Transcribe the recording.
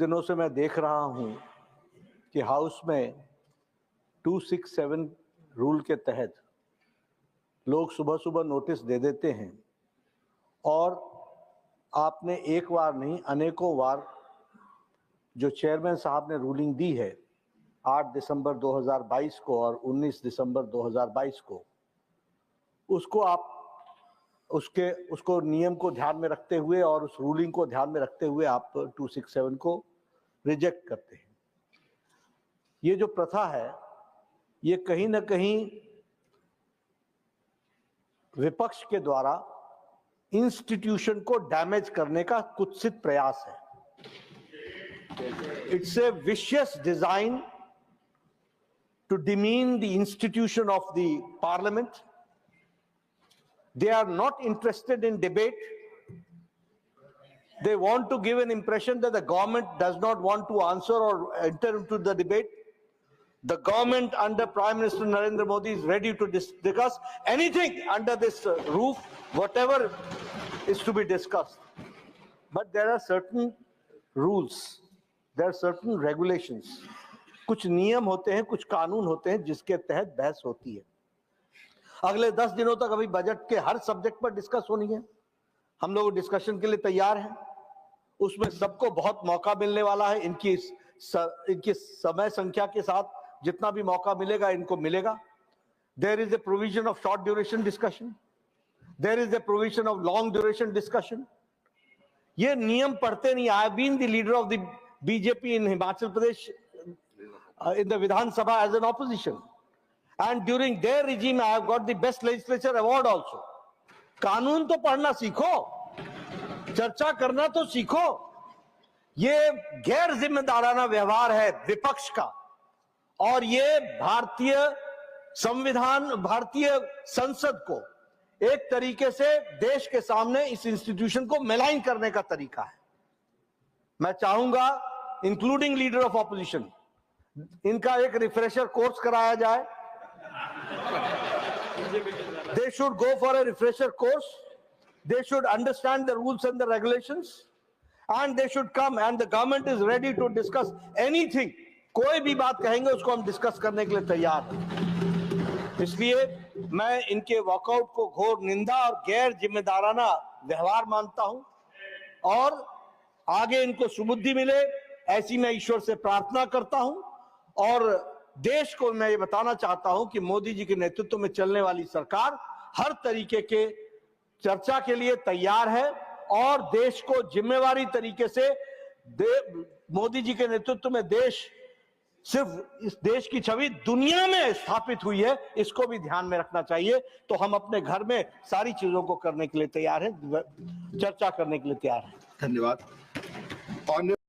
दिनों से मैं देख रहा हूं कि हाउस में 267 रूल के तहत लोग सुबह सुबह नोटिस दे देते हैं और आपने एक बार नहीं अनेकों बार जो चेयरमैन साहब ने रूलिंग दी है 8 दिसंबर 2022 को और 19 दिसंबर 2022 को, उसको नियम को ध्यान में रखते हुए और उस रूलिंग को ध्यान में रखते हुए आप 267 को रिजेक्ट करते हैं। ये जो प्रथा है ये कहीं ना कहीं विपक्ष के द्वारा इंस्टीट्यूशन को डैमेज करने का कुत्सित प्रयास है। It's a vicious design to demean the institution of the parliament. They are not interested in debate. They want to give an impression that the government does not want to answer or enter into the debate. The government under Prime Minister Narendra Modi is ready to discuss anything under this roof, whatever is to be discussed. But there are certain rules, there are certain regulations. कुछ नियम होते हैं, कुछ कानून होते हैं जिसके तहत बहस होती है। अगले 10 दिनों तक अभी बजट के हर सब्जेक्ट पर डिस्कस होनी है। हम लोग डिस्कशन के लिए तैयार हैं। उसमें सबको बहुत मौका मिलने वाला है। इनकी समय संख्या के साथ जितना भी मौका मिलेगा इनको मिलेगा। There is a provision of short duration discussion, there is a provision of long duration discussion. ये नियम पढ़ते नहीं। I have been the leader of the BJP in Himachal Pradesh in the Vidhan Sabha as an opposition, and during their regime I have got the best legislature award also. कानून तो पढ़ना सीखो, चर्चा करना तो सीखो। ये गैर जिम्मेदाराना व्यवहार है विपक्ष का और ये भारतीय संविधान, भारतीय संसद को एक तरीके से देश के सामने इस इंस्टीट्यूशन को मेलाइन करने का तरीका है। मैं चाहूंगा इंक्लूडिंग लीडर ऑफ ऑपोजिशन इनका एक रिफ्रेशर कोर्स कराया जाए। They should go for a refresher course. They should understand the rules and the regulations, and they should come. And the government is ready to discuss anything. कोई भी बात कहेंगे उसको हम डिस्कस करने के लिए तैयार हैं। इसलिए मैं इनके वॉकआउट को घोर निंदा और गैर जिम्मेदाराना व्यवहार मानता हूं और आगे इनको सुबुद्धि मिले ऐसी मैं ईश्वर से प्रार्थना करता हूं। और देश को मैं ये बताना चाहता हूं कि मोदी जी के नेतृत्व में चलने वाली सरकार हर तरीके के चर्चा के लिए तैयार है और देश को जिम्मेवारी तरीके से मोदी जी के नेतृत्व में देश सिर्फ इस देश की छवि दुनिया में स्थापित हुई है, इसको भी ध्यान में रखना चाहिए। तो हम अपने घर में सारी चीजों को करने के लिए तैयार हैं, चर्चा करने के लिए तैयार हैं। धन्यवाद।